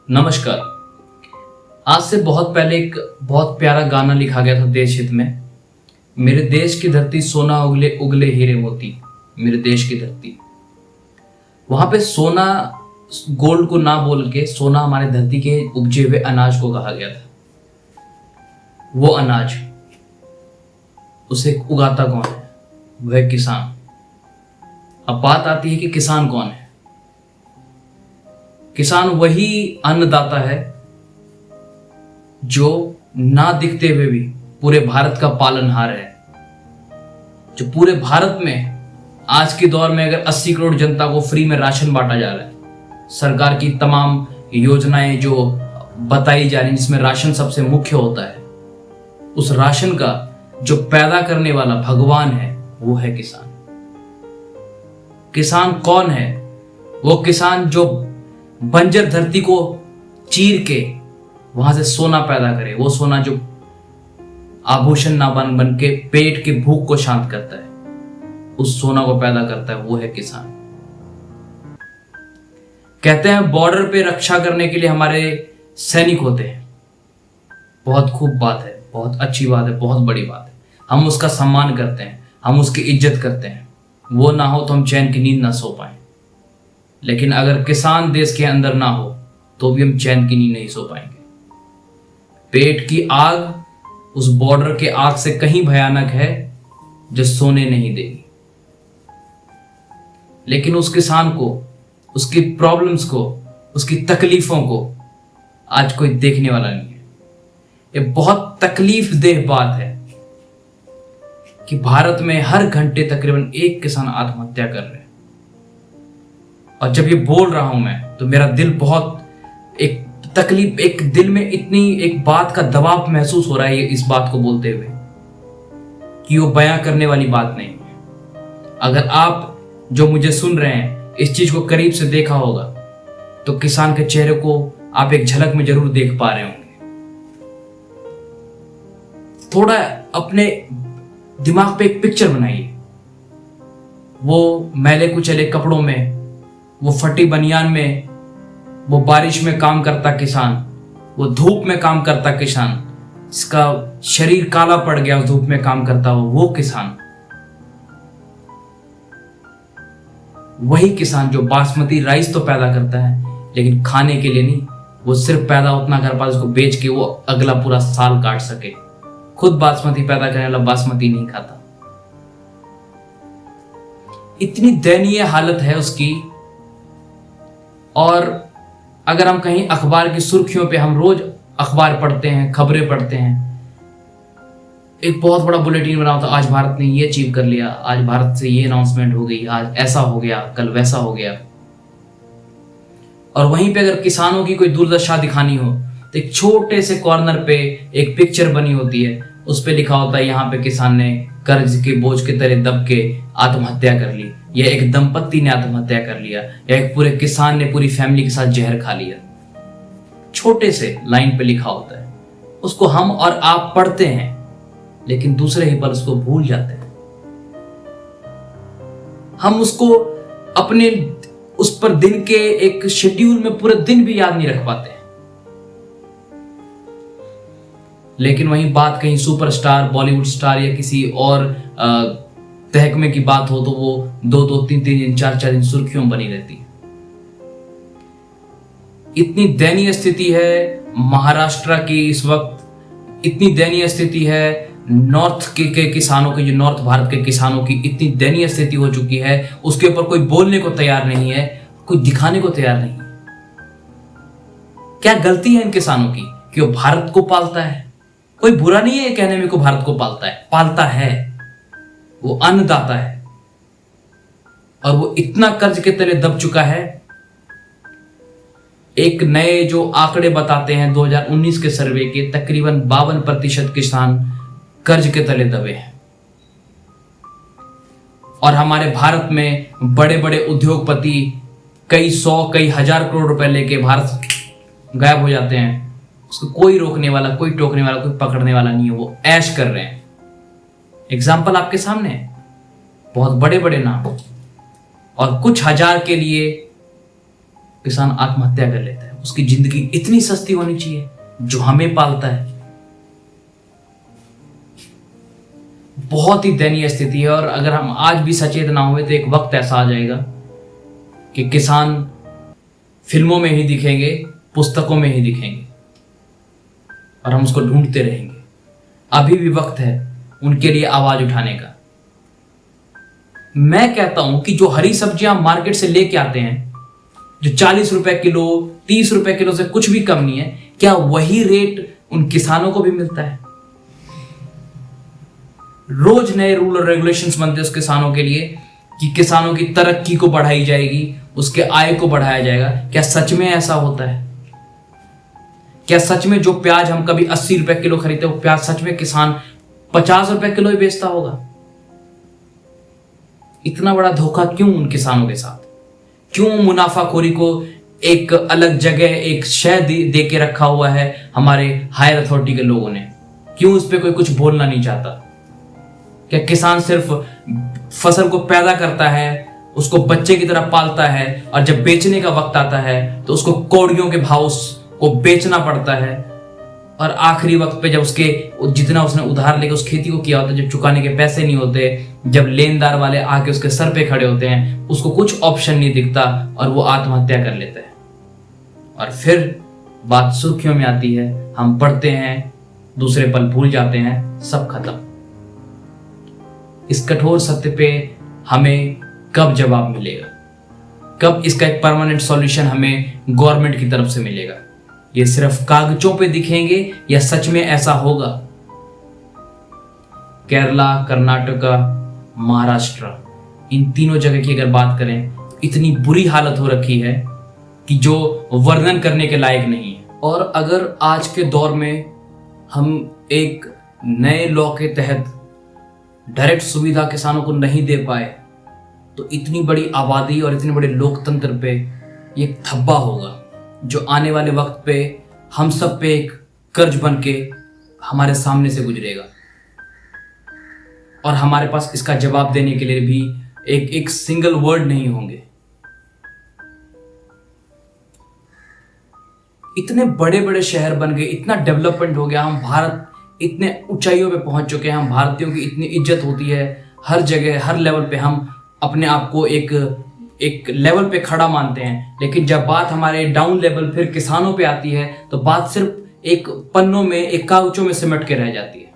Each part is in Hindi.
नमस्कार। आज से बहुत पहले एक बहुत प्यारा गाना लिखा गया था देश हित में। मेरे देश की धरती सोना उगले उगले हीरे मोती, मेरे देश की धरती। वहां पे सोना गोल्ड को ना बोल के सोना हमारे धरती के उपजे हुए अनाज को कहा गया था। वो अनाज उसे उगाता कौन है? वह किसान। अब बात आती है कि किसान कौन है। किसान वही अन्नदाता है जो ना दिखते हुए भी पूरे भारत का पालनहार है, जो पूरे भारत में आज के दौर में अगर 80 करोड़ जनता को फ्री में राशन बांटा जा रहा है, सरकार की तमाम योजनाएं जो बताई जा रही हैं जिसमें राशन सबसे मुख्य होता है, उस राशन का जो पैदा करने वाला भगवान है वो है किसान। किसान कौन है? वो किसान जो बंजर धरती को चीर के वहां से सोना पैदा करे, वो सोना जो आभूषण ना बन बन के पेट की भूख को शांत करता है, उस सोना को पैदा करता है, वो है किसान। कहते हैं बॉर्डर पे रक्षा करने के लिए हमारे सैनिक होते हैं। बहुत खूब बात है, बहुत अच्छी बात है, बहुत बड़ी बात है। हम उसका सम्मान करते हैं, हम उसकी इज्जत करते हैं। वो ना हो तो हम चैन की नींद ना सो पाए। लेकिन अगर किसान देश के अंदर ना हो तो भी हम चैन की नींद नहीं सो पाएंगे। पेट की आग उस बॉर्डर के आग से कहीं भयानक है जो सोने नहीं देगी। लेकिन उस किसान को, उसकी प्रॉब्लम्स को, उसकी तकलीफों को आज कोई देखने वाला नहीं है। ये बहुत तकलीफ देह बात है कि भारत में हर घंटे तकरीबन एक किसान आत्महत्या कर रहे हैं। और जब ये बोल रहा हूं मैं तो मेरा दिल बहुत एक तकलीफ, एक दिल में इतनी एक बात का दबाव महसूस हो रहा है इस बात को बोलते हुए कि वो बयां करने वाली बात नहीं है। अगर आप जो मुझे सुन रहे हैं इस चीज को करीब से देखा होगा तो किसान के चेहरे को आप एक झलक में जरूर देख पा रहे होंगे। थोड़ा अपने दिमाग पे एक पिक्चर बनाइए। वो मैले कुचले कपड़ों में, वो फटी बनियान में, वो बारिश में काम करता किसान, वो धूप में काम करता किसान, इसका शरीर काला पड़ गया उस धूप में काम करता वो किसान। वही किसान जो बासमती राइस तो पैदा करता है लेकिन खाने के लिए नहीं, वो सिर्फ पैदा उतना कर पाता उसको बेच के वो अगला पूरा साल काट सके। खुद बासमती पैदा करने वाला बासमती नहीं खाता। इतनी दयनीय हालत है उसकी। और अगर हम कहीं अखबार की सुर्खियों पे, हम रोज अखबार पढ़ते हैं, खबरें पढ़ते हैं, एक बहुत बड़ा बुलेटिन बना होता, आज भारत ने ये अचीव कर लिया, आज भारत से ये अनाउंसमेंट हो गई, आज ऐसा हो गया, कल वैसा हो गया। और वहीं पे अगर किसानों की कोई दुर्दशा दिखानी हो तो एक छोटे से कॉर्नर पे एक पिक्चर बनी होती है, उस पे लिखा होता है यहाँ पे किसान ने कर्ज के बोझ के तले दब के आत्महत्या कर ली, या एक दंपत्ति ने आत्महत्या कर लिया, या एक पूरे किसान ने पूरी फैमिली के साथ जहर खा लिया। छोटे से लाइन पे लिखा होता है, उसको हम और आप पढ़ते हैं लेकिन दूसरे ही पल उसको भूल जाते हैं। हम उसको अपने उस पर दिन के एक शेड्यूल में पूरे दिन भी याद नहीं रख पाते हैं। लेकिन वहीं बात कहीं सुपरस्टार, बॉलीवुड स्टार या किसी और तहकमे की बात हो तो वो 2-2, 3-3 दिन, 4-4 दिन सुर्खियों बनी रहती है। इतनी दयनीय स्थिति है महाराष्ट्र की इस वक्त, इतनी दयनीय स्थिति है नॉर्थ के किसानों की, जो नॉर्थ भारत के किसानों की इतनी दयनीय स्थिति हो चुकी है, उसके ऊपर कोई बोलने को तैयार नहीं है, कोई दिखाने को तैयार नहीं है। क्या गलती है इन किसानों की कि वो भारत को पालता है? कोई बुरा नहीं है कहने में को भारत को पालता है, पालता है, वो अन्नदाता है। और वो इतना कर्ज के तले दब चुका है। एक नए जो आंकड़े बताते हैं 2019 के सर्वे के, तकरीबन 52% किसान कर्ज के तले दबे हैं। और हमारे भारत में बड़े बड़े उद्योगपति कई 100, कई 1000 करोड़ रुपए लेके भारत गायब हो जाते हैं। उसको कोई रोकने वाला, कोई टोकने वाला, कोई पकड़ने वाला नहीं है। वो ऐश कर रहे हैं। एग्जाम्पल आपके सामने है, बहुत बड़े बड़े नाम। और कुछ हजार के लिए किसान आत्महत्या कर लेता है। उसकी जिंदगी इतनी सस्ती होनी चाहिए जो हमें पालता है। बहुत ही दयनीय स्थिति है। और अगर हम आज भी सचेत ना हुए तो एक वक्त ऐसा आ जाएगा कि किसान फिल्मों में ही दिखेंगे, पुस्तकों में ही दिखेंगे और हम उसको ढूंढते रहेंगे। अभी भी वक्त है उनके लिए आवाज उठाने का। मैं कहता हूं कि जो हरी सब्जियां मार्केट से लेके आते हैं, जो 40 रुपए किलो, 30 रुपए किलो से कुछ भी कम नहीं है, क्या वही रेट उन किसानों को भी मिलता है? रोज नए रूल और रेगुलेशंस बनते हैं उस किसानों के लिए कि किसानों की तरक्की को बढ़ाई जाएगी, उसके आय को बढ़ाया जाएगा। क्या सच में ऐसा होता है? क्या सच में जो प्याज हम कभी 80 रुपए किलो खरीदते वो प्याज सच में किसान 50 रुपए किलो ही बेचता होगा? इतना बड़ा धोखा क्यों उन किसानों के साथ? क्यों मुनाफाखोरी को एक अलग जगह, एक शय दे के रखा हुआ है हमारे हायर अथॉरिटी के लोगों ने? क्यों उस पर कोई कुछ बोलना नहीं चाहता? क्या किसान सिर्फ फसल को पैदा करता है, उसको बच्चे की तरह पालता है और जब बेचने का वक्त आता है तो उसको कौड़ियों के भाव को बेचना पड़ता है, और आखिरी वक्त पे जब उसके जितना उसने उधार लेके उस खेती को किया होता है, जब चुकाने के पैसे नहीं होते, जब लेनदार वाले आके उसके सर पे खड़े होते हैं, उसको कुछ ऑप्शन नहीं दिखता और वो आत्महत्या कर लेता है। और फिर बात सुर्खियों में आती है, हम पढ़ते हैं, दूसरे पल भूल जाते हैं, सब खत्म। इस कठोर सत्य पे हमें कब जवाब मिलेगा? कब इसका एक परमानेंट सॉल्यूशन हमें गवर्नमेंट की तरफ से मिलेगा? ये सिर्फ कागजों पे दिखेंगे या सच में ऐसा होगा? केरला, कर्नाटका, महाराष्ट्र, इन तीनों जगह की अगर बात करें तो इतनी बुरी हालत हो रखी है कि जो वर्णन करने के लायक नहीं है। और अगर आज के दौर में हम एक नए लॉ के तहत डायरेक्ट सुविधा किसानों को नहीं दे पाए तो इतनी बड़ी आबादी और इतने बड़े लोकतंत्र पे ये धब्बा होगा जो आने वाले वक्त पे हम सब पे एक कर्ज बन के हमारे सामने से गुजरेगा। और हमारे पास इसका जवाब देने के लिए भी एक सिंगल वर्ड नहीं होंगे। इतने बड़े बड़े शहर बन गए, इतना डेवलपमेंट हो गया, हम भारत इतने ऊंचाइयों पे पहुंच चुके हैं, हम भारतीयों की इतनी इज्जत होती है हर जगह, हर लेवल पे हम अपने आप को एक लेवल पे खड़ा मानते हैं। लेकिन जब बात हमारे डाउन लेवल फिर किसानों पे आती है तो बात सिर्फ एक पन्नों में, एक कागजों में सिमट के रह जाती है।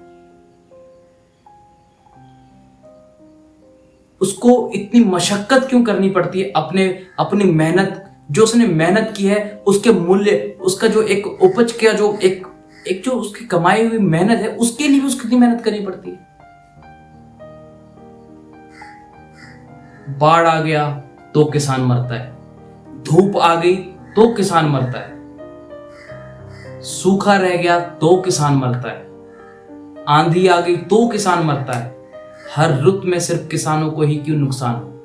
उसको इतनी मशक्कत क्यों करनी पड़ती है? अपनी मेहनत, जो उसने मेहनत की है उसके मूल्य, उसका जो एक उपज का जो एक जो उसकी कमाई हुई मेहनत है, उसके लिए उसको कितनी मेहनत करनी पड़ती है। बाढ़ आ गया तो किसान मरता है, धूप आ गई तो किसान मरता है, सूखा रह गया तो किसान मरता है, आंधी आ गई तो किसान मरता है। हर रुत में सिर्फ किसानों को ही क्यों नुकसान हो?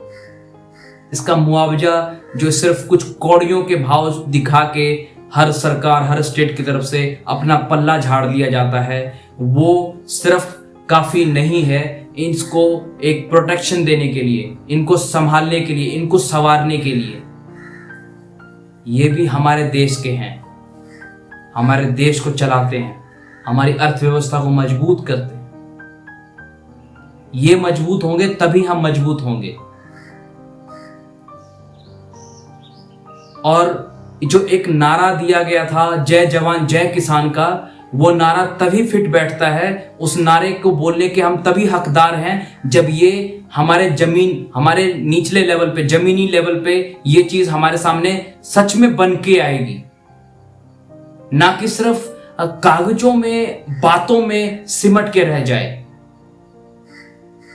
इसका मुआवजा जो सिर्फ कुछ कौड़ियों के भाव दिखा के हर सरकार, हर स्टेट की तरफ से अपना पल्ला झाड़ लिया जाता है, वो सिर्फ काफी नहीं है इनको एक प्रोटेक्शन देने के लिए, इनको संभालने के लिए, इनको संवारने के लिए। ये भी हमारे देश के हैं, हमारे देश को चलाते हैं, हमारी अर्थव्यवस्था को मजबूत करते हैं। ये मजबूत होंगे तभी हम मजबूत होंगे। और जो एक नारा दिया गया था जय जवान जय किसान का, वो नारा तभी फिट बैठता है, उस नारे को बोलने के हम तभी हकदार हैं जब ये हमारे निचले लेवल पे, जमीनी लेवल पे ये चीज हमारे सामने सच में बन के आएगी, ना कि सिर्फ कागजों में, बातों में सिमट के रह जाए।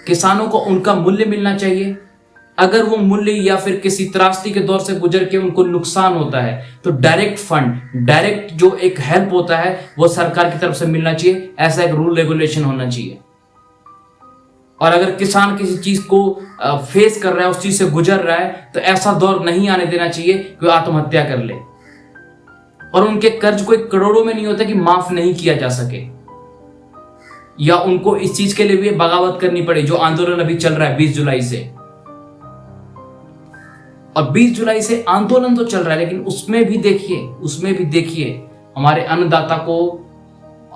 किसानों को उनका मूल्य मिलना चाहिए। अगर वो मूल्य या फिर किसी त्रासदी के दौर से गुजर के उनको नुकसान होता है तो डायरेक्ट फंड, डायरेक्ट जो एक हेल्प होता है वो सरकार की तरफ से मिलना चाहिए। ऐसा एक रूल रेगुलेशन होना चाहिए। और अगर किसान किसी चीज को फेस कर रहा है, उस चीज से गुजर रहा है, तो ऐसा दौर नहीं आने देना चाहिए कि वो आत्महत्या कर ले। और उनके कर्ज कोई करोड़ों में नहीं होता कि माफ नहीं किया जा सके, या उनको इस चीज के लिए भी बगावत करनी पड़े जो आंदोलन अभी चल रहा है 20 जुलाई से। और 20 जुलाई से आंदोलन तो चल रहा है, लेकिन उसमें भी देखिए हमारे अन्नदाता को,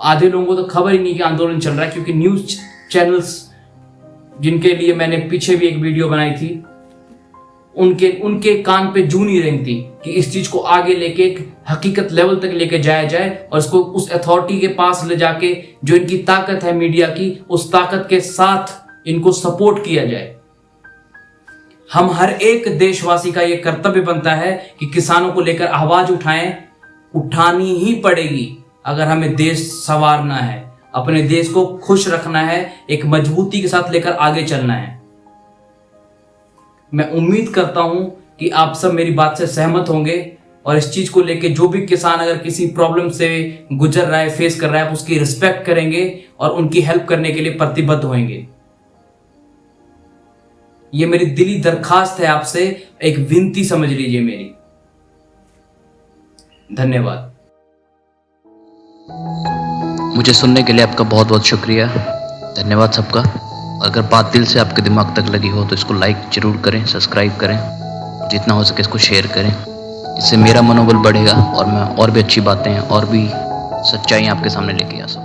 आधे लोगों को तो खबर ही नहीं कि आंदोलन चल रहा है, क्योंकि न्यूज चैनल्स जिनके लिए मैंने पीछे भी एक वीडियो बनाई थी, उनके कान पे जू नहीं रही थी कि इस चीज को आगे लेके एक हकीकत लेवल तक लेके जाया जाए और इसको उस अथॉरिटी के पास ले जाके, जो इनकी ताकत है मीडिया की, उस ताकत के साथ इनको सपोर्ट किया जाए। हम हर एक देशवासी का यह कर्तव्य बनता है कि किसानों को लेकर आवाज उठानी ही पड़ेगी अगर हमें देश संवारना है, अपने देश को खुश रखना है, एक मजबूती के साथ लेकर आगे चलना है। मैं उम्मीद करता हूं कि आप सब मेरी बात से सहमत होंगे और इस चीज को लेके जो भी किसान अगर किसी प्रॉब्लम से गुजर रहा है, फेस कर रहा है, आप उसकी रिस्पेक्ट करेंगे और उनकी हेल्प करने के लिए प्रतिबद्ध होंगे। ये मेरी दिली दरखास्त है आपसे, एक विनती समझ लीजिए मेरी। धन्यवाद। मुझे सुनने के लिए आपका बहुत बहुत शुक्रिया। धन्यवाद सबका। अगर बात दिल से आपके दिमाग तक लगी हो तो इसको लाइक जरूर करें, सब्सक्राइब करें, जितना हो सके इसको शेयर करें। इससे मेरा मनोबल बढ़ेगा और मैं और भी अच्छी बातें और भी सच्चाई आपके सामने लेके आ सकूँ।